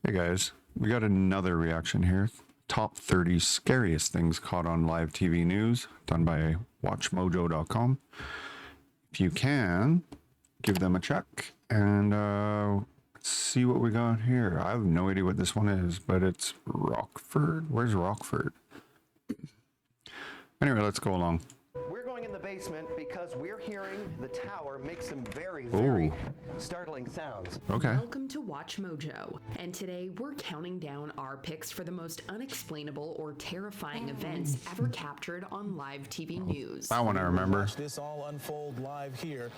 Hey guys, we got another reaction here. Top 30 scariest things caught on live TV news, done by WatchMojo.com. If you can, give them a check and let's see what we got here. I have no idea what this one is, but it's Rockford. Where's Rockford? Anyway, let's go along. We're going in the basement because we're hearing the tower make some very startling sounds. Okay. Welcome to WatchMojo, and today we're counting down our picks for the most unexplainable or terrifying events ever captured on live TV news. That one I remember. Watch this all unfold live here.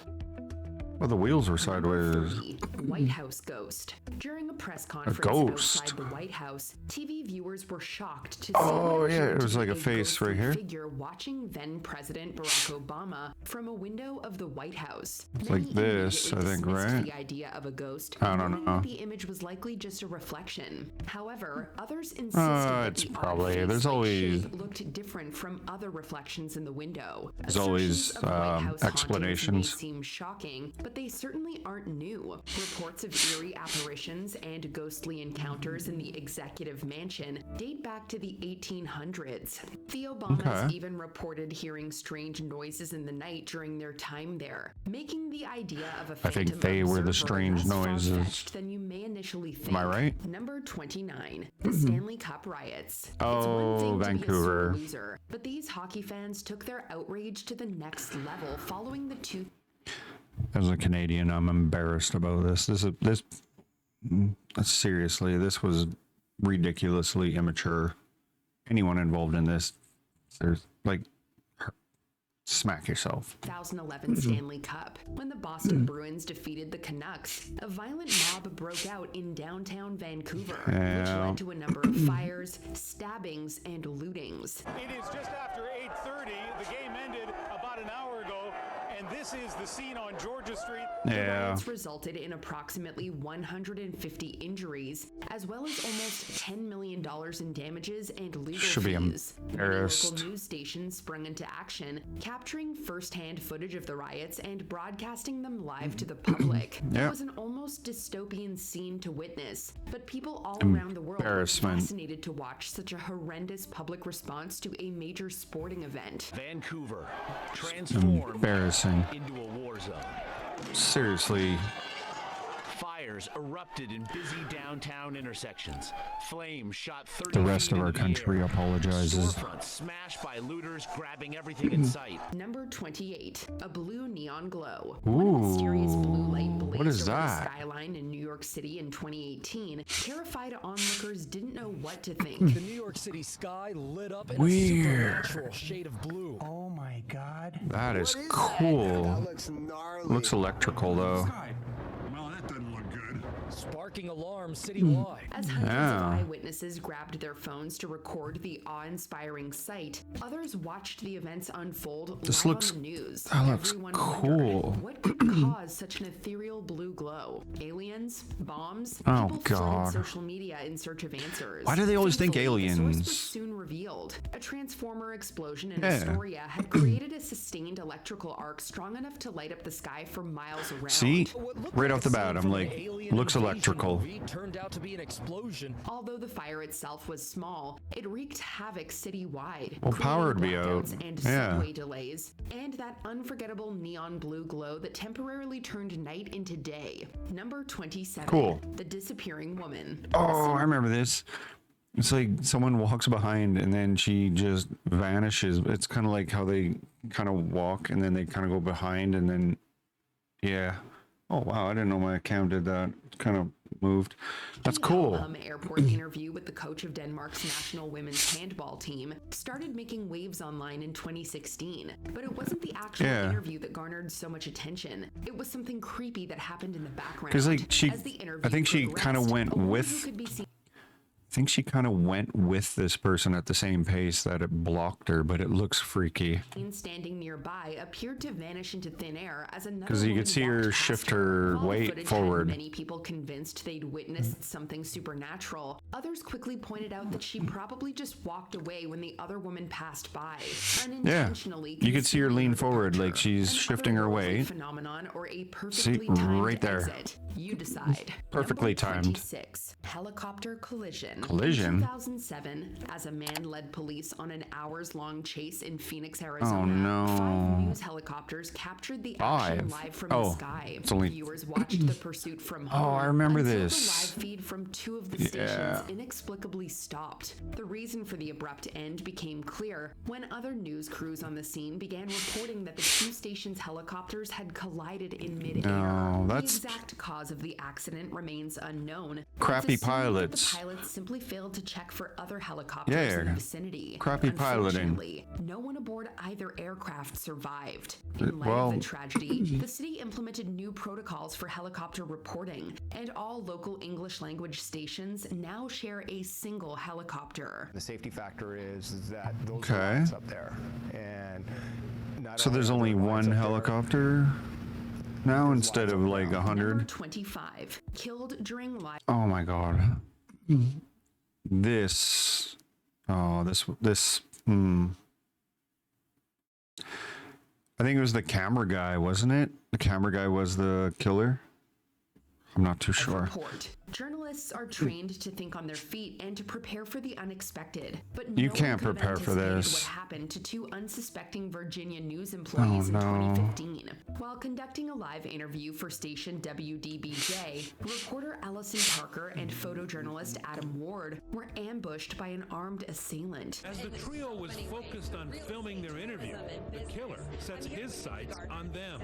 Well, the wheels were sideways. 3, White House ghost. During a press conference ghost. outside the White House, TV viewers were shocked to see Oh, what yeah, appeared it was to like be a face right ghostly here. figure watching then President Barack Obama from a window of the White House. It's like Many this, I immediately think, dismissed right? The idea of a ghost, I don't knowing know. that the image was likely just a reflection. However, others insisted that It's the odd probably- face-like there's always- shape looked different from other reflections in the window. There's always, Assertions of White House hauntings explanations. may seem shocking, but they certainly aren't new. Reports of eerie apparitions and ghostly encounters in the executive mansion date back to the 1800s. The Obamas Okay. even reported hearing strange noises in the night during their time there, making the idea of a I think phantom they were the observer strange less noises. far-fetched than you may initially think. Am I right? Number 29, the Stanley Cup riots. It's Oh, one thing to be a Vancouver. sore loser, but these hockey fans took their outrage to the next level following the As a Canadian, I'm embarrassed about this. Seriously, this was ridiculously immature. Anyone involved in this, there's like, smack yourself. 2011 Stanley Cup. When the Boston Bruins defeated the Canucks, a violent mob broke out in downtown Vancouver, which Yeah. led to a number of fires, stabbings, and lootings. It is just after 8:30. The game ended about an hour ago, and this is the scene on Georgia Street. The Yeah. riots resulted in approximately 150 injuries, as well as almost $10 million in damages and legal Should be fees. Many embarrassed. local news stations sprung into action, capturing first-hand footage of the riots and broadcasting them live to the public. Yeah. It was an almost dystopian scene to witness, but people all around the world were Embarrassment. fascinated to watch such a horrendous public response to a major sporting event. Vancouver transformed Embarrassing. into a war zone. Seriously. Fires erupted in busy downtown intersections. Flames shot 30 The rest feet of our into the country air. apologizes. Storefronts smashed by looters grabbing everything in sight. Number 28, a blue neon glow. When a mysterious blue light blazed what is over that? the skyline in New York City in 2018, terrified onlookers didn't know what to think. The New York City sky lit up in Weird. a supernatural shade of blue. Oh my god. That is What is cool. That looks gnarly. Looks electrical though. Well, that doesn't look good. Sparking alarms citywide. As hundreds Yeah. of eyewitnesses grabbed their phones to record the awe-inspiring sight, others watched the events unfold This live looks- on the news. that looks Everyone cool. wondered, what could cause such an ethereal blue glow? Aliens? Bombs? Oh, People flooded God. social media in search of answers. Why do they always think Thankfully, the source aliens? was soon revealed. A transformer explosion in Yeah. Astoria had created a sustained electrical arc strong enough to light up the sky for miles around. See? What looked Right like off the a bat, scene I'm from like, an alien looks invasion electrical. movie turned out to be an explosion. Although the fire itself was small, it wreaked havoc citywide. Well, power would be creating out. blackouts and Yeah. subway delays, and that unforgettable neon blue glow that temporarily turned night into day. Number 27. Cool. The disappearing woman. Oh, I remember this. It's like someone walks behind and then she just vanishes. It's kind of like how they kind of walk and then they kind of go behind and then, yeah. Oh, wow. I didn't know my account did that. It kind of moved. That's The cool. Airport interview with the coach of Denmark's national women's handball team started making waves online in 2016, but it wasn't the actual Yeah. interview that garnered so much attention. It was something creepy that happened in the background. 'Cause, like, she- As the I think she interview kinda progressed, went a woman with- who could be seen I think she kind of went with this person at the same pace that it blocked her, but it looks freaky. Standing nearby appeared to vanish into thin air as another Because you woman could see her walked past shift her. her While the weight footage had forward. many people convinced they'd witnessed something supernatural. Others quickly pointed out that she probably just walked away when the other woman passed by, unintentionally. You could see her lean concealing forward departure. like she's An shifting her otherworldly weight. phenomenon or a See, perfectly timed right there. exit. You decide. Perfectly Number timed. 26, helicopter collision. Collision? In 2007, as a man led police on an hours-long chase in Phoenix, Arizona, Oh, no. 5 news helicopters captured the action 5? live from Oh, the sky. it's only- Viewers watched the pursuit from home. Oh, I remember until this. The live feed from 2 of the Yeah. stations inexplicably stopped. The reason for the abrupt end became clear when other news crews on the scene began reporting that the 2 stations' helicopters had collided in midair. Oh, that's- The exact cause of the accident remains unknown. Crappy It's assumed that pilots. The pilots simply failed to check for other helicopters Yeah, in the vicinity. crappy piloting. Unfortunately, no one aboard either aircraft survived. In light well- of the tragedy, the city implemented new protocols for helicopter reporting, and all local English language stations now share a single helicopter. The safety factor is that those Okay. are lights up there, and not So there's only are there lights one up there, helicopter now instead of like Number 100. 25, killed during live. Oh my god. This. Oh, this. I think it was the camera guy, wasn't it? The camera guy was the killer. I'm not too sure. Report. Journalists are trained to think on their feet and to prepare for the unexpected, but You no one can't could have prepare for anticipated this. What happened to 2 unsuspecting Virginia news employees no. in 2015? While conducting a live interview for station WDBJ, reporter Allison Parker and photojournalist Adam Ward were ambushed by an armed assailant. As the trio was focused on filming their interview, the killer sets his sights on them.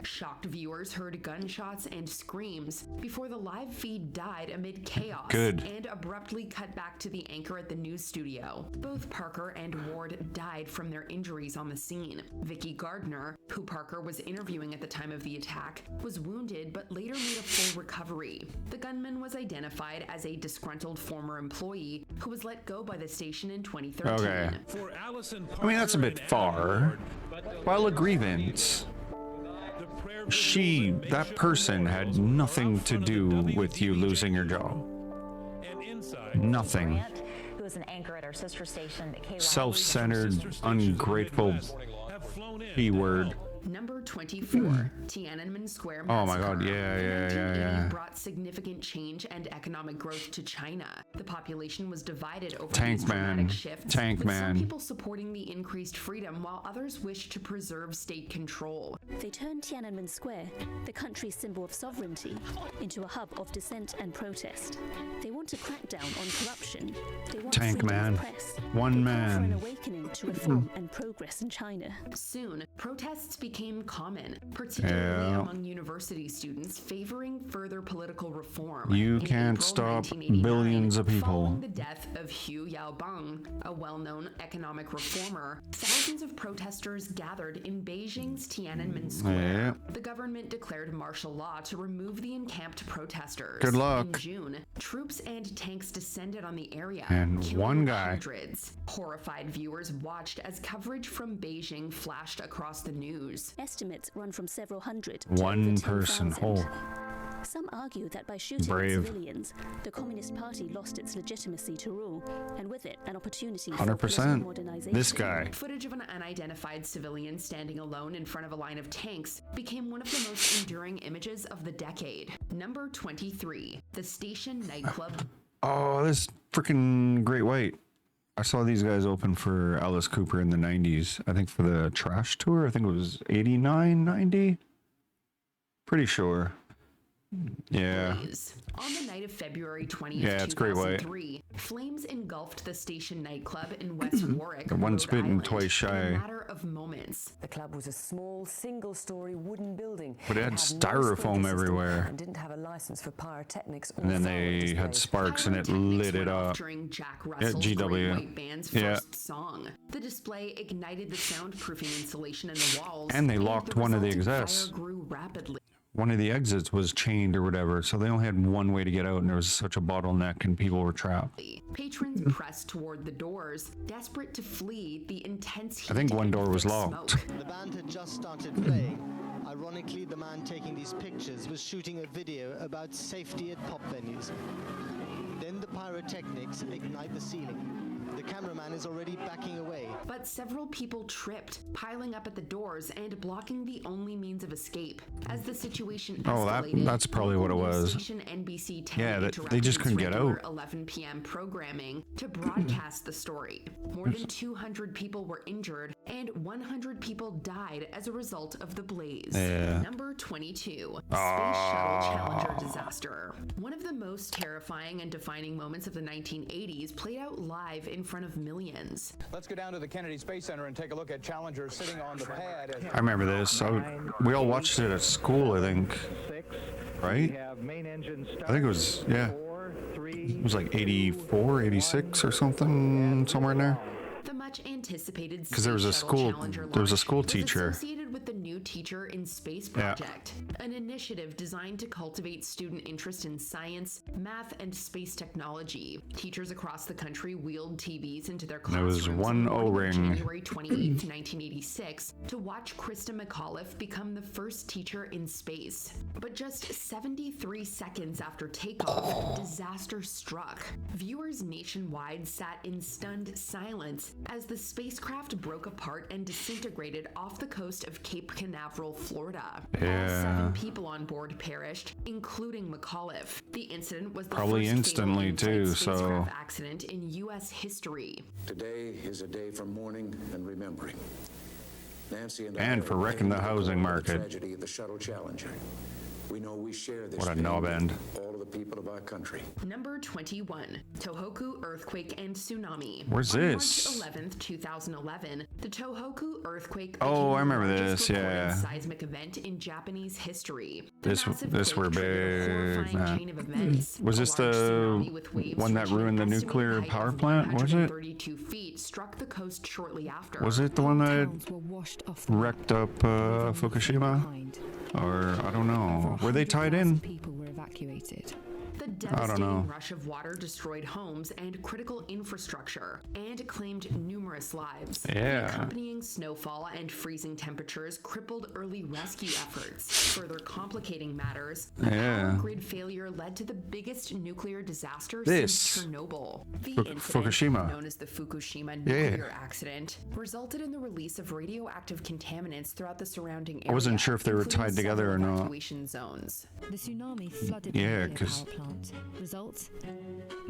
Shocked viewers heard gunshots and screams before the live feed died amid chaos Good. and abruptly cut back to the anchor at the news studio. Both Parker and Ward died from their injuries on the scene. Vicky Gardner, who Parker was interviewing at the time of the attack, was wounded but later made a full recovery. The gunman was identified as a disgruntled former employee who was let go by the station in 2013. Okay. For Allison Parker I mean, that's a bit and Adam far. Ward, but the While a grievance. the prayer That person had nothing to do with you losing your job. and inside Nothing. Who was an anchor at our sister station at KYE. Self-centered, ungrateful have flown in P-word. Number 24, Tiananmen Square massacre. Oh my god, yeah. 1980 brought significant change and economic growth to China. The population was divided over Tank these man. dramatic shifts, Tank with man. some people supporting the increased freedom while others wished to preserve state control. They turned Tiananmen Square, the country's symbol of sovereignty, into a hub of dissent and protest. They want to crack down on corruption. They want Tank freedom man. of press. One They call for an man. awakening to reform and progress in China. Soon, protests became common, particularly Yeah. among university students favoring further political reform. You In can't April stop 1989, billions of people. Following the death of Hu Yaobang, a well-known economic reformer, thousands of protesters gathered in Beijing's Tiananmen Square. Yeah. The government declared martial law to remove the encamped protesters. Good luck. In June, troops and tanks descended on the area, And killing one guy. hundreds. Horrified viewers watched as coverage from Beijing flashed across the news. Estimates run from several hundred to One over person. 10,000. Oh. Some argue that by shooting at Brave. civilians, the Communist Party lost its legitimacy to rule, and with it, an opportunity for 100%. political modernization. This guy. Footage of an unidentified civilian standing alone in front of a line of tanks became one of the most enduring images of the decade. Number 23, the Station nightclub. Oh, this freaking Great White. I saw these guys open for Alice Cooper in the 90s. I think for the Trash Tour. I think it was 89, 90. Pretty sure. Yeah. Blaze. On the night of February 20th, Yeah, it's Great White. 2003, flames engulfed the Station nightclub in West Warwick, The once Rhode bitten, Island, twice in shy. a matter of moments. The club was a small, single-story wooden building. But it had no styrofoam sprinkler system everywhere. And didn't have a license for pyrotechnics or And then firework they had displays. sparks and it Pyrotechnics lit it went off up. during Jack Russell's GW. Great White Band's Yeah. first song. The display ignited the soundproofing insulation in the walls, And they locked the one of the resulting execs. fire grew rapidly. one of the exits was chained or whatever, so they only had one way to get out, and there was such a bottleneck, and people were trapped. Patrons pressed toward the doors, desperate to flee the intense heat. I think one door was and locked. smoke. The band had just started playing. Ironically, the man taking these pictures was shooting a video about safety at pop venues. Then the pyrotechnics ignite the ceiling. The cameraman is already backing away. But several people tripped, piling up at the doors and blocking the only means of escape. As the situation escalated, that's probably what it was. Station NBC 10 Yeah, they interrupted just its couldn't get regular out. 11 p.m. programming to broadcast the story. More than 200 people were injured and 100 people died as a result of the blaze. Yeah. Number 22, Space Shuttle Challenger disaster. One of the most terrifying and defining moments of the 1980s played out live in front of millions. Let's go down to the Kennedy Space Center and take a look at Challenger sitting on the pad. I remember this. We all watched it at school, I think. Right? I think it was, yeah. It was like 84, 86 or something, somewhere in there. The much anticipated Because there was a school teacher. Associated with the new Teacher in Space project, an initiative designed to cultivate student interest in science, math, and space technology. Teachers across the country wheeled TVs into their There was classrooms one on O-ring. January 28, 1986, to watch Krista McAuliffe become the first teacher in space. But just 73 seconds after takeoff, disaster struck. Viewers nationwide sat in stunned silence as the spacecraft broke apart and disintegrated off the coast of Cape Canaveral, Florida. Yeah. All 7 people on board perished, including McAuliffe. The incident was the Probably first instantly, fatal in-flight too, so- spacecraft accident in U.S. history. Today is a day for mourning and remembering. Nancy and For wrecking the housing market. Tragedy of the Shuttle Challenger. We know we share this What a pain knob with end. all of the people of our country. Number 21, Tohoku earthquake and tsunami. Where's On this? March 11th, 2011, the Tohoku earthquake Oh, became I remember the largest this, recorded yeah. seismic event in Japanese history. The This massive were quake triggered a big, horrifying man. chain of events. Was A this large the tsunami with waves one that reaching ruined the an estimated nuclear height power of plant, was it? 132 feet struck the coast shortly after. Was it the one that Towns were washed off the wrecked up Fukushima? behind. Or, I don't know. Were they tied in? People were evacuated. The I don't devastating know. rush of water destroyed homes and critical infrastructure and claimed numerous lives. Yeah. The accompanying snowfall and freezing temperatures crippled early rescue efforts. Further complicating matters, the Yeah. power grid failure led to the biggest nuclear disaster This. since Chernobyl. The incident, Fukushima. known as the Fukushima Yeah. nuclear accident, resulted in the release of radioactive contaminants throughout the surrounding area. I wasn't sure if they were including tied together or several not. evacuation zones. The tsunami flooded Yeah, the nuclear 'cause- power plant. Result: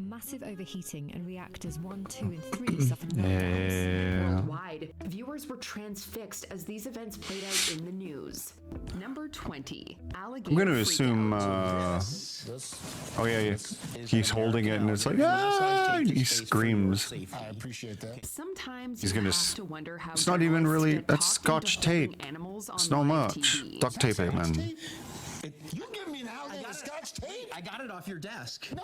massive overheating and reactors 1, 2, and 3 suffered meltdowns. Yeah. Worldwide, viewers were transfixed as these events played out in the news. Number 20, alligator I'm going to freak assume, out. oh yeah, he's holding it and it's like, ah, he screams. I appreciate that. Sometimes He's you gonna have to wonder how it's not even journalists really, get that's talked into Scotch holding tape. animals on It's not live much. TV. Duct tape it, man. You give me an alligator scotch tape? I got it off your desk. No,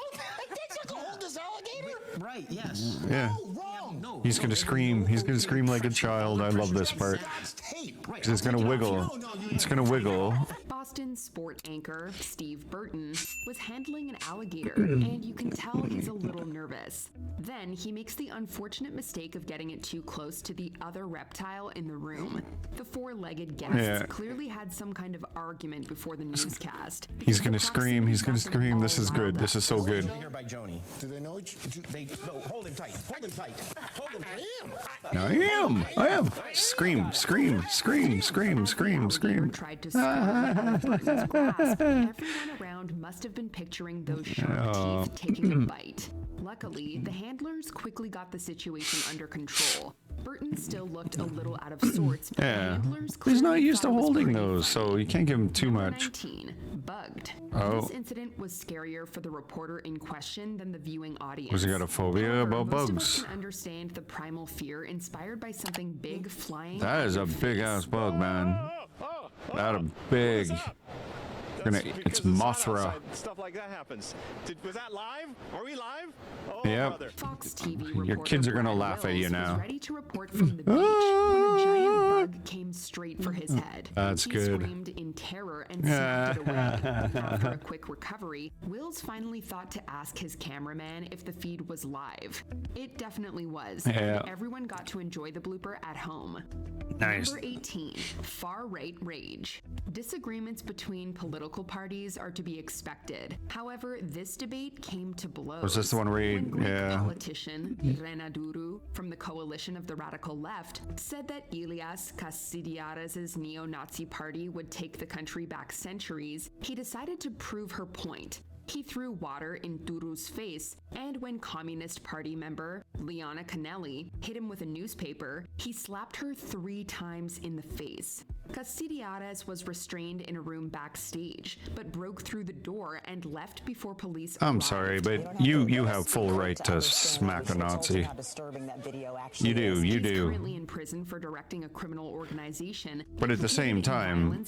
that's not to hold this alligator. Right, yes. Yeah. No, wrong. No. He's going to scream. He's going to scream like a child. I love this part. Scotch tape. Right. 'Cause it's going to wiggle. It's going to wiggle. Boston sport anchor Steve Burton was handling an alligator, and you can tell he's a little nervous. Then he makes the unfortunate mistake of getting it too close to the other reptile in the room. The four-legged guests Yeah. clearly had some kind of argument before the newscast. He's going to scream. He's going to scream. This is good. This is so good. Here by Joni. Do they know each other? No, hold him tight. Hold him tight. Hold him tight. I am. Scream, scream, scream, scream, scream, scream. Tried to scream out of Burton's grasp. Everyone around must have been picturing those sharp teeth taking a bite. Luckily, the handlers quickly got the situation under control. Burton still looked a little out of sorts, but the Yeah. handlers He's not clearly used to thought it was holding pretty those, funny. so you can't give him too Number much. 19, bugged. Oh. This incident was scarier for the reporter in question than the viewing audience. Was he got a phobia However, about most of us bugs? can understand the primal fear inspired by something big flying. That at is a your big face. ass bug, man. That a big. It's Mothra. Stuff like that happens. Was that live? Are we live? Oh, Yep. brother. Fox TV Your reporter kids are gonna Brad laugh at Wills you now. was ready to report from the beach when a giant bug slug came straight for his head. That's he good. Screamed in terror and snapped it away. After a quick recovery, Wills finally thought to ask his cameraman if the feed was live. It definitely was. Yeah. Everyone got to enjoy the blooper at home. Nice. Number 18, far-right rage. Disagreements between political parties are to be expected. However, this debate came to blows. Was this the one where he, when Greek yeah. politician Renaduru from the coalition of the radical left said that Ilias Kasidiaras' neo-Nazi party would take the country back centuries, he decided to prove her point. He threw water in Duru's face, and when Communist Party member Liana Canelli hit him with a newspaper, he slapped her 3 times in the face. Kasidiaras was restrained in a room backstage, but broke through the door and left before police I'm arrived. sorry, but you have full right to smack a Nazi. You do. He's currently in prison for directing a criminal organization. But at the same time,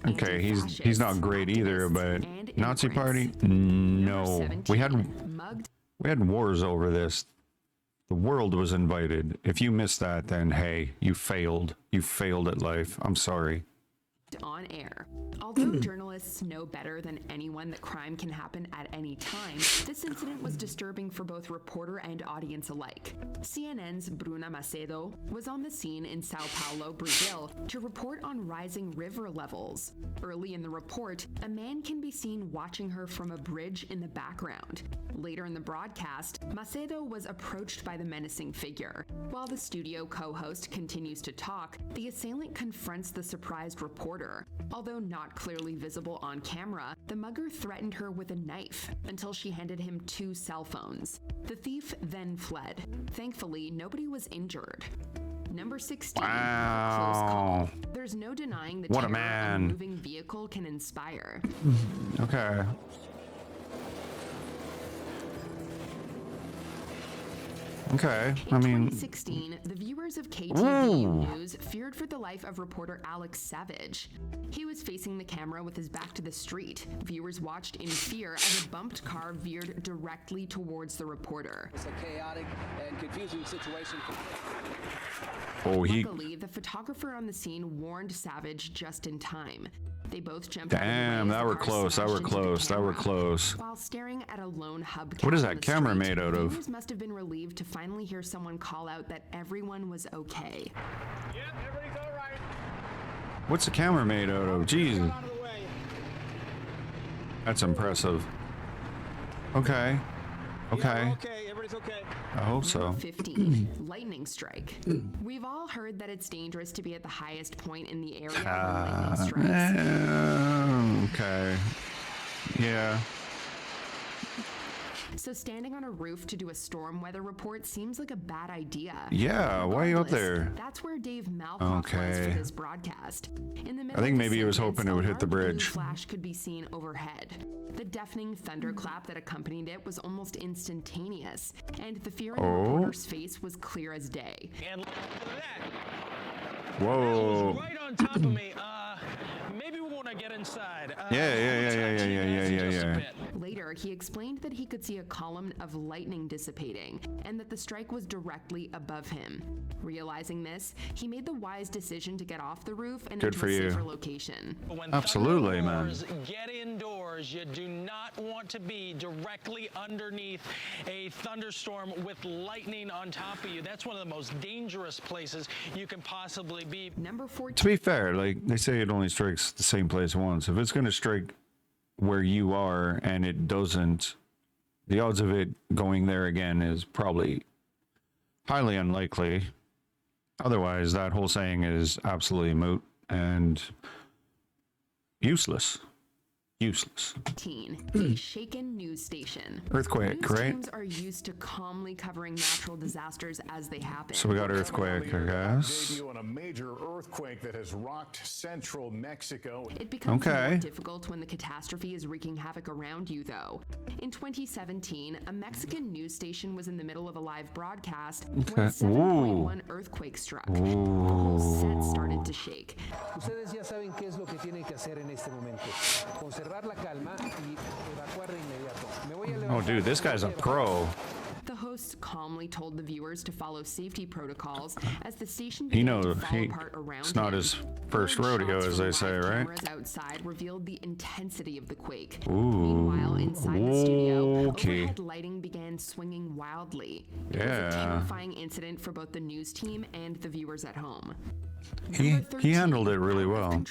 okay, he's not great either. But Nazi Party, no. We had wars over this. The world was invited. If you missed that, then hey, you failed. You failed at life. I'm sorry. On air. Although journalists know better than anyone that crime can happen at any time, this incident was disturbing for both reporter and audience alike. CNN's Bruna Macedo was on the scene in Sao Paulo, Brazil, to report on rising river levels. Early in the report, a man can be seen watching her from a bridge in the background. Later in the broadcast, Macedo was approached by the menacing figure. While the studio co-host continues to talk, the assailant confronts the surprised reporter. Although not clearly visible on camera, the mugger threatened her with a knife until she handed him 2 cell phones. The thief then fled. Thankfully, nobody was injured. Number 16. Wow. Close call. There's no denying the What a terror man. a moving vehicle can inspire. Okay. Okay, I mean, 2016, the viewers of KTVU Ooh. News feared for the life of reporter Alex Savage. He was facing the camera with his back to the street. Viewers watched in fear as a bumped car veered directly towards the reporter. It's a chaotic and confusing situation. Luckily, the photographer on the scene warned Savage just in time. They both jumped out of the way damn, as that the were car close. That smashed were into the close. That were camera. close. While staring at a lone hub What is on that the camera street, made out of? Viewers must have been relieved to finally hear someone call out that everyone was okay. Yep, everybody's all right. What's the camera made out of? Jeez. That's impressive. Okay. Okay. Okay, everybody's okay. I hope so. 15. Lightning strike. We've all heard that it's dangerous to be at the highest point in the area when lightning strikes. Okay. Yeah. So standing on a roof to do a storm weather report seems like a bad idea. Yeah, why are you up there? That's where Dave Malkoff was for Okay. this broadcast. In the middle I think of the maybe he was sentence, hoping it would a hit the large blue bridge. flash could be seen overhead. The deafening thunderclap that accompanied it was almost instantaneous, and the fear in the Oh. reporter's face was clear as day. And look at that. Whoa. Right on top of me. Maybe we want to get inside. Yeah. Later, he explained that he could see a column of lightning dissipating and that the strike was directly above him. Realizing this, he made the wise decision to get off the roof and Good into for a you. safer location. Absolutely, man. Get indoors. You do not want to be directly underneath a thunderstorm with lightning on top of you. That's one of the most dangerous places you can possibly be. Number 14. To be fair, like they say, it only strikes the same place once. If it's going to strike where you are and it doesn't, the odds of it going there again is probably highly unlikely. Otherwise, that whole saying is absolutely moot and useless. Useless. A shaken news station. Earthquake, News right? teams are used to calmly covering natural disasters as they happen. So we got earthquake, I guess. Debut on a major earthquake that has rocked central Mexico. It becomes Okay. more difficult when the catastrophe is wreaking havoc around you, though. In 2017, a Mexican news station was in the middle of a live broadcast when Okay. a 7.1 earthquake struck. The whole set started to shake. Ustedes ya saben qué es lo que tienen que hacer en este momento. Conservar la calma y evacuar de inmediato. Me voy a Oh, dude, this guy's a pro. The host host calmly told the viewers to follow safety protocols as the station He began to knows fall apart around it's not him. his first Blurred rodeo, shots as from they say, live right? Cameras outside revealed the intensity of the quake. Ooh. Meanwhile, inside the studio, Okay. overhead lighting began swinging wildly. It was a Yeah. terrifying incident for both the news team and the viewers at home. He handled it really well.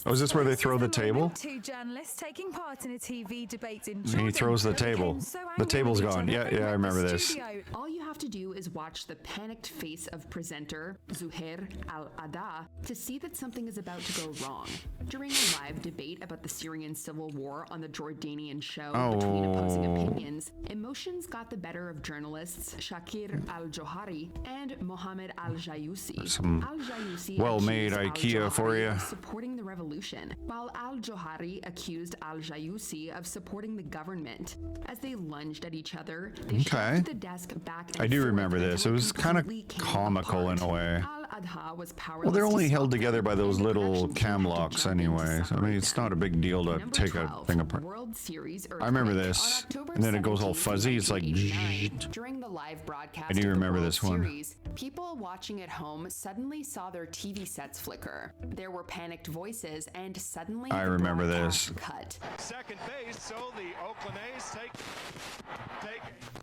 Oh, is this where they throw the table? Two journalists taking part in a TV debate in And he Jordan throws the became table. so The angry table's with each gone. other Yeah, they yeah, I left the remember this. studio. All you have to do is watch the panicked face of presenter Zuhair Al-Ada to see that something is about to go wrong. During a live debate about the Syrian civil war on the Jordanian show between opposing opinions, emotions got the better of journalists Shakir Al-Johari and Mohammed Al-Jayusi. Some Al-Jayusi well-made accused IKEA for Al-Johari you. of supporting the revolution, while Al-Johari accused Al-Jayusi of supporting the government. As they lunged at each other, they Okay. shoved the desk back and I do forth remember until this. It was kind of completely came comical in a apart. way. Al-Adha was powerless Well, they're to only stop held them, together by those and the little production team cam had to locks jump in to anyway. So, I separate mean, it's them. not a big deal to Number take 12, a thing apart. World Series I remember earthquake. this. On October And then it goes all 17th, fuzzy. It's like... 1989, during the live broadcast I do of the remember World this one. Series, people watching at home suddenly saw their TV sets flicker. There were panicked voices, and suddenly I the remember broadcast this. cut. Second base, so the Oakland A's take.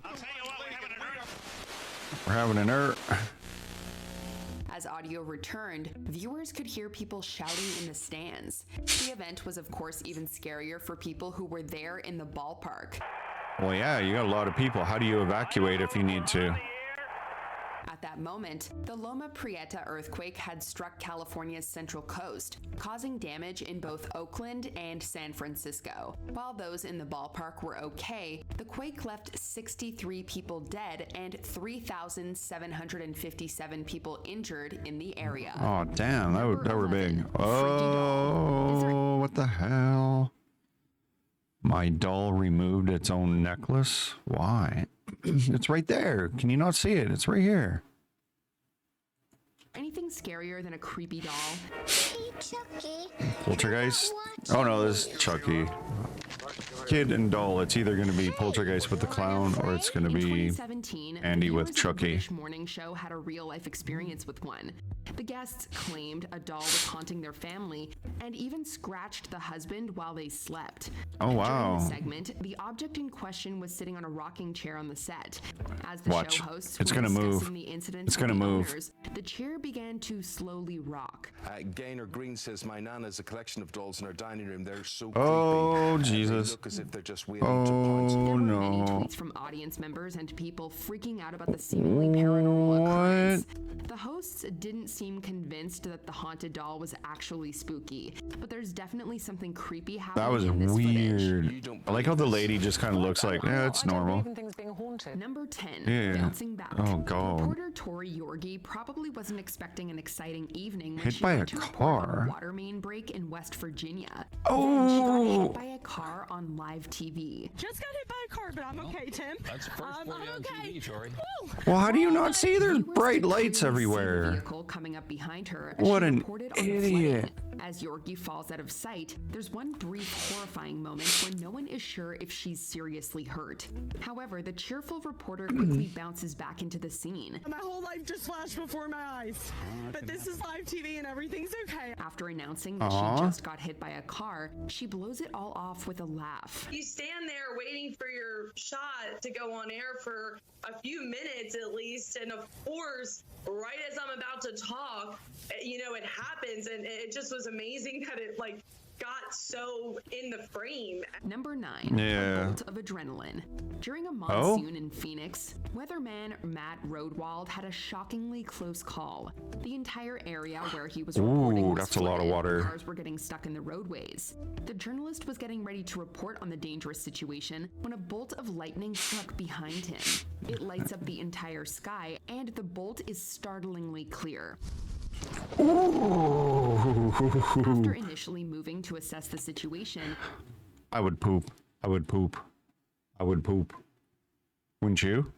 I'll tell you what, We're having an As audio returned, viewers could hear people shouting in the stands. The event was, of course, even scarier for people who were there in the ballpark. Well, yeah, you got a lot of people. How do you evacuate if you need to? At that moment, the Loma Prieta earthquake had struck California's central coast, causing damage in both Oakland and San Francisco. While those in the ballpark were okay, the quake left 63 people dead and 3,757 people injured in the area. Oh, damn, that were big. Oh, what the hell? My doll removed its own necklace? Why? It's right there. Can you not see it? It's right here. Anything scarier than a creepy doll? Hey, Chucky. Poltergeist? Oh no, this is Chucky. Kid and doll. It's either going to be Poltergeist with the clown or it's going to be 2017, Andy with viewers of the Chucky. British morning show had a real-life experience with one. The guests claimed a doll was haunting their family and even scratched the husband while they slept. Oh, wow. During the segment, the object in question was sitting on a rocking chair on the set. As the Watch. show hosts It's were gonna move. discussing the incident It's with gonna the move. owners, the chair began to slowly rock. Gaynor Green says my nana's a collection of dolls in her dining room. They're so Oh, creepy. Jesus. They look as if they're just waiting to pounce. Oh, Many no. tweets from audience members and people freaking out about the seemingly paranormal occurrence. The hosts didn't seem convinced that the haunted doll was actually spooky, but there's definitely something creepy happening That was in this weird. footage. I like how the lady just kind of looks like, yeah, it's normal. Number 10, Yeah. bouncing back. Oh, God. Reporter Tori Yorgi probably wasn't expecting an exciting evening when Hit she by went a to report on car? a water main break in West Virginia. Oh. Then she got hit by a car on live TV. Just got hit by a car, but I'm okay, Tim. That's the first for you on TV, Tori. Well, how do you not see? There's Viewers bright could lights clearly see the everywhere. vehicle coming up behind her as What she an reported on the idiot. flooding. As Yorgi falls out of sight, there's one brief horrifying moment when no one is sure if she's seriously hurt. However, the cheerful reporter quickly bounces back into the scene. My whole life just flashed before my eyes. But this is live TV and everything's okay. After announcing that Aw. she just got hit by a car, she blows it all off with a laugh. You stand there waiting for your shot to go on air for a few minutes at least, and of course, right as I'm about to talk, it happens, and it just was amazing that it got so in the frame. Number 9, Yeah. a bolt of adrenaline. During a monsoon in Phoenix, weatherman Matt Rodewald had a shockingly close call. The entire area where he was reporting Ooh, was that's a lot of flooded. water. Cars were getting stuck in the roadways. The journalist was getting ready to report on the dangerous situation when a bolt of lightning struck behind him. It lights up the entire sky, and the bolt is startlingly clear. After initially moving to assess the situation, I would poop. I would poop. I would poop. Wouldn't you?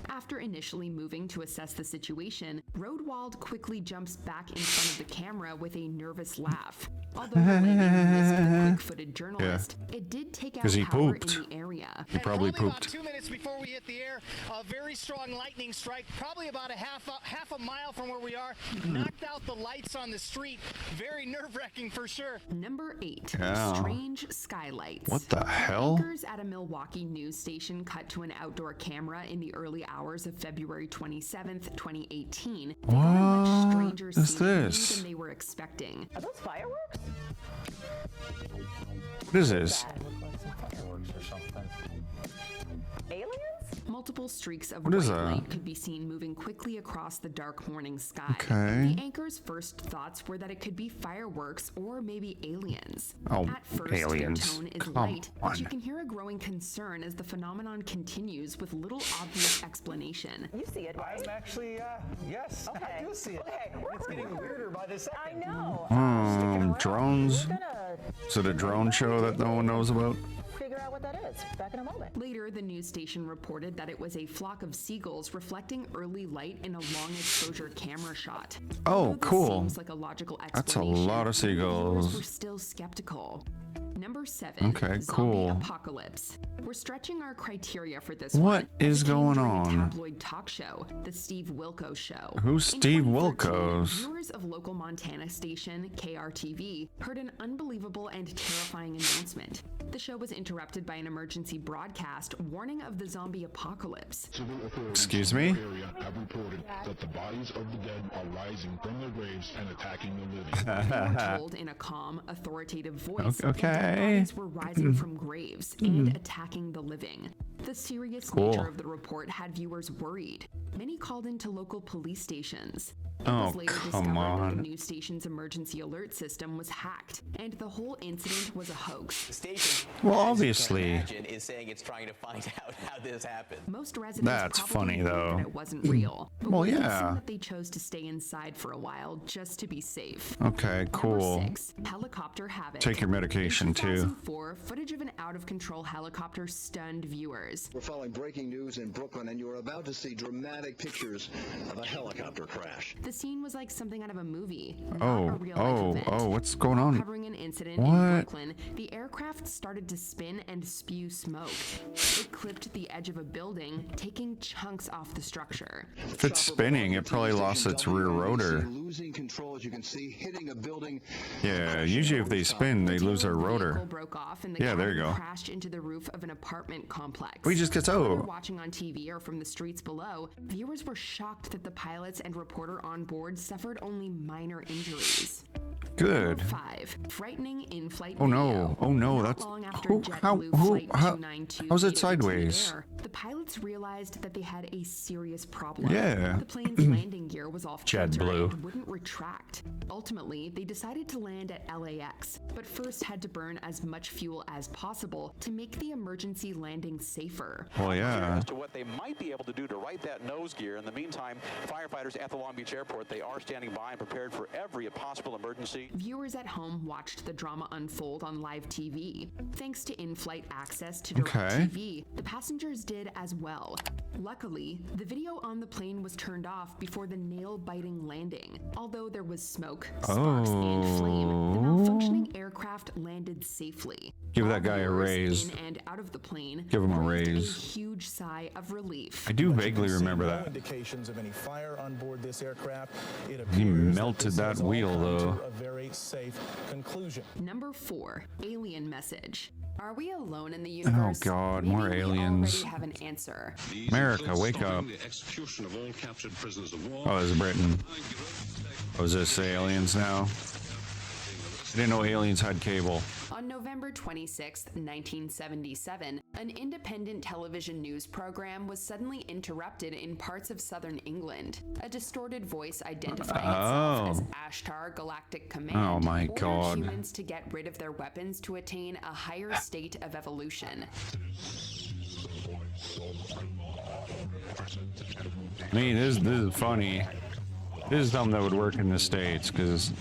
After initially moving to assess the situation, Rodewald quickly jumps back in front of the camera with a nervous laugh. Although the lightning missed the quick-footed journalist, it did take out 'Cause he power pooped. in the area. area. He probably about pooped. 2 minutes before we hit the air, a very strong lightning strike, probably about a half a mile from where we are, knocked out the lights on the street. Very nerve-wracking for sure. Number 8. Yeah. Strange skylights. What the hell? Anchors at a Milwaukee news station cut to an outdoor camera in the early hours of February 27th, 2018. They got a much stranger What scene is this? than they were expecting. Are those fireworks? What is this? Aliens? Multiple streaks of What is white that? light could be seen moving quickly across the dark morning sky. Okay. The anchor's first thoughts were that it could be fireworks or maybe aliens. Oh, At first, aliens. their tone is Come light, but you on. can hear a growing concern as the phenomenon continues with little obvious explanation. You see it, right? I'm actually, yes, Okay. I do see it. Okay. It's getting weirder by the second. I know. Drones? We're gonna Is it a drone show that no one knows about? figure out what that is. Back in a moment. Later, the news station reported that it was a flock of seagulls reflecting early light in a long exposure camera shot. Oh, Although this cool. Seems like a logical That's a explanation, lot of many viewers seagulls. were still skeptical. Number 7. Okay, Zombie cool. Apocalypse. We're stretching our criteria for this What one. is It came going during a on? tabloid talk show, the Steve Wilkos Show. Who's In Steve 2013, Wilkos? Viewers of local Montana station KRTV heard an unbelievable and terrifying announcement. The show was interrupted by an emergency broadcast warning of the zombie apocalypse. Excuse me? Have reported that the bodies of the dead are rising from their graves and attacking the living. They were told in a calm, authoritative voice that Okay. dead bodies were rising from graves and attacking the living. The serious Cool. nature of the report had viewers worried. Many called into local police stations. It Oh, was later come discovered that on. the news station's emergency alert system was hacked, and the whole incident was a hoax. The station, Well, as you can obviously. imagine, is saying it's trying to find out how this happened. Most residents That's probably funny, knew though. that it wasn't real. But Well, we can yeah. assume that they chose to stay inside for a while just to be safe. Okay, cool. Number 6, helicopter havoc. Take your medication, In too. 2004, footage of an out-of-control helicopter stunned viewers. We're following breaking news in Brooklyn, and you're about to see dramatic pictures of a helicopter crash. The scene was like something out of a movie, not Oh, a real-life event. what's going on? Covering an incident in What? Brooklyn, the aircraft started to spin and spew smoke. It clipped the edge of a building, taking chunks off the structure. If it's spinning, it probably lost its rear rotor. Losing control, as you can see, hitting a building. Yeah, usually if they spin, they lose their Vehicle rotor. broke off and the Yeah, there you cabin go. crashed into the roof of an apartment complex. We just gets Whether out. watching on TV or from the streets below, viewers were shocked that the pilots and reporter on board suffered only minor injuries. Good. Number 5. Frightening in-flight Oh no! video. Oh no! Not That's long after who? How? JetBlue Who? Flight How? 292 How's made it into the sideways? air, the pilots realized that they had a serious problem. Yeah. The plane's landing gear was off kilter JetBlue. and wouldn't retract. Ultimately, they decided to land at LAX, but first had to burn as much fuel as possible to make the emergency landing safer. Well, yeah. As to what they might be able to do to right that nose gear. In the meantime, firefighters at the Long Beach airport, they are standing by and prepared for every possible emergency. Viewers at home watched the drama unfold on live TV. Thanks to in-flight access to Okay. DirecTV, the passengers did as well. Luckily, the video on the plane was turned off before the nail-biting landing. Although there was smoke, sparks, and flame, the malfunctioning aircraft landed safely. Give that guy a Viewers raise. in and out of the plane Give him a breathed raise. A huge sigh of relief. I do vaguely See remember no that. indications of any fire on board this aircraft. It He appears melted this that has all wheel, come to though. A very safe conclusion. Number 4, alien message. Are we alone in the universe? Oh God, Maybe more we aliens. already have an answer. America, wake up. The execution of all captured prisoners of war. Oh, it's Britain. Oh, is this aliens now? I didn't know aliens had cable. On November 26, 1977, an independent television news program was suddenly interrupted in parts of southern England. A distorted voice identifying itself as Ashtar Galactic Command Oh my ordered God. humans to get rid of their weapons to attain a higher state of evolution. I mean, this is funny. This is something that would work in the States, because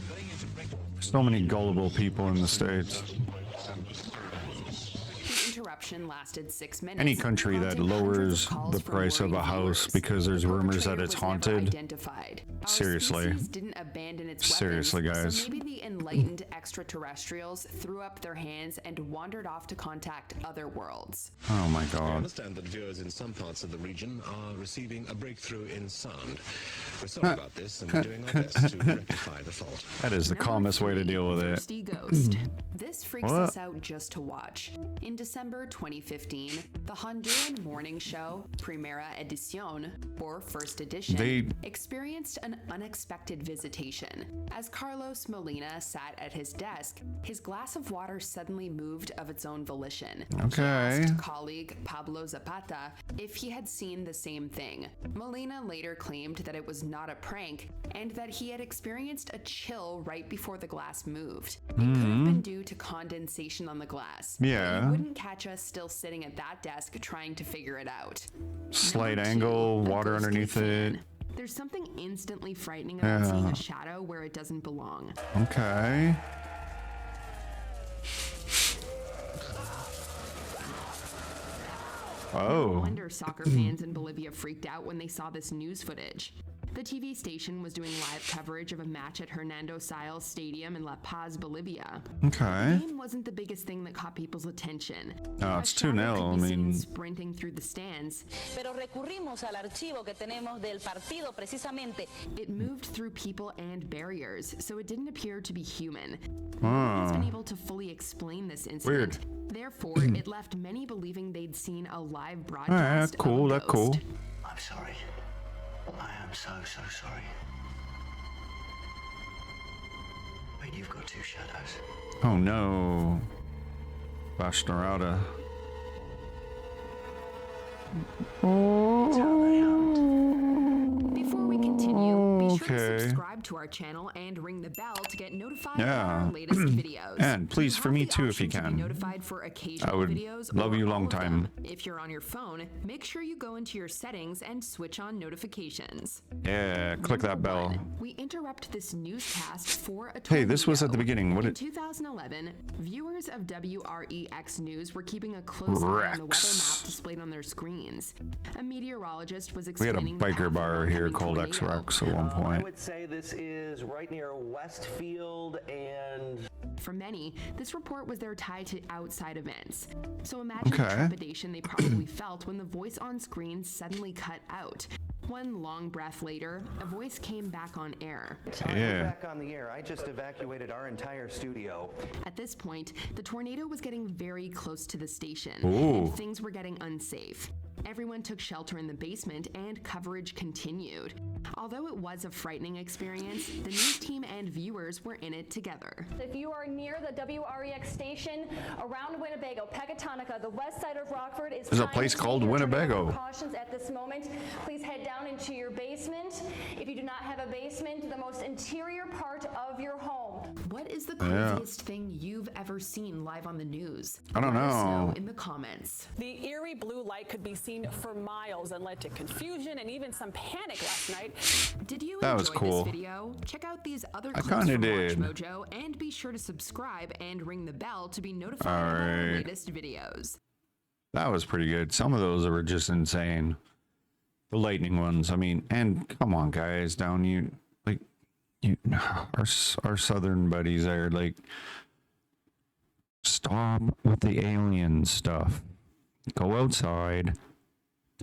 so many gullible people in the States. The interruption exhibition lasted 6 minutes. Any country that prompting hundreds lowers of calls the from price of worried a house viewers. because there's The rumors that perpetrator it's was never haunted. identified. Our Seriously. species didn't abandon its Seriously, weapons, guys. so maybe the enlightened extraterrestrials threw up their hands and wandered off to contact other worlds. Oh my I god. understand that viewers in some parts of the region are receiving a breakthrough in sound. We're sorry about this, and we're doing our best to rectify the fault. That is the calmest way to deal with it. Thirsty Ghost. This freaks What? us out just to watch. In December 2015, the Honduran morning show, Primera Edición, or First Edition, experienced an unexpected visitation. As Carlos Molina sat at his desk, his glass of water suddenly moved of its own volition. Okay. He asked colleague Pablo Zapata if he had seen the same thing. Molina later claimed that it was not a prank and that he had experienced a chill right before the glass moved. It could have been due to condensation on the glass. Yeah. But you wouldn't catch us still sitting at that desk trying to figure it out. Slight Number angle, two, a water ghosty underneath fan. it. There's something instantly frightening about seeing a shadow where it doesn't belong. Okay. No wonder soccer fans in Bolivia freaked out when they saw this news footage. The TV station was doing live coverage of a match at Hernando Siles Stadium in La Paz, Bolivia. Okay. The game wasn't the biggest thing that caught people's attention. No, it's 2-0. I mean, Sprinting through the stands. Pero recurrimos al archivo que tenemos del partido precisamente. It moved through people and barriers, so it didn't appear to be human. Nobody's been able to fully explain this incident. Therefore, it left many believing they'd seen a live broadcast. Cool, that's cool. I'm sorry. I am so sorry. Wait, you've got two shadows. Oh no. Bastarada. Before we continue, be sure to Okay. subscribe to our channel and ring the bell to get notified Yeah. of our latest videos. And please for me too if you To be can. notified for occasional I would videos love or you all long of them. time. If you're on your phone, make sure you go into your settings and switch on notifications. Yeah, click that bell. We interrupt this newscast for a Hey, this was at the tornado. beginning. What In it 2011, viewers of WREX News were keeping a close eye on the weather map displayed on their screens. A meteorologist was We had a explaining the path biker of bar an here oncoming called tornado. X-Rex at one I point. would say this is right near Westfield and... For many, this report was their tie to outside events. So imagine the Okay. trepidation they probably felt when the voice on screen suddenly cut out. One long breath later, a voice came back on air. We're back on the air. I just evacuated our entire studio. At this point, the tornado was getting very close to the station, Ooh. and things were getting unsafe. Everyone took shelter in the basement, and coverage continued. Although it was a frightening experience, the news team and viewers were in it together. If you are near the WREX station around Winnebago, Pecatonica, the west side of Rockford is There's a place called Winnebago. Precautions at this moment. Please head down into your basement. If you do not have a basement, the most interior part of your home. What is the Yeah. craziest thing you've ever seen live on the news? I don't Let us know. in the comments. The eerie blue light could be seen for miles and led to confusion and even some panic last night. Did you That enjoy was cool. this video? Check out these other I clips kinda from did. WatchMojo and be sure to subscribe and ring the bell to be notified of our Alright. latest videos. That was pretty good. Some of those were just insane. The lightning ones. I mean, and come on, guys, down you our southern buddies are like, stop with the alien stuff. Go outside,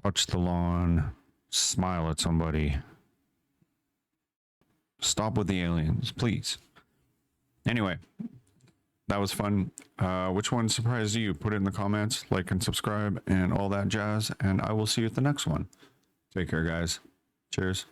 touch the lawn, smile at somebody. Stop with the aliens, please. Anyway, that was fun. Which one surprised you? Put it in the comments, like and subscribe, and all that jazz. And I will see you at the next one. Take care, guys. Cheers.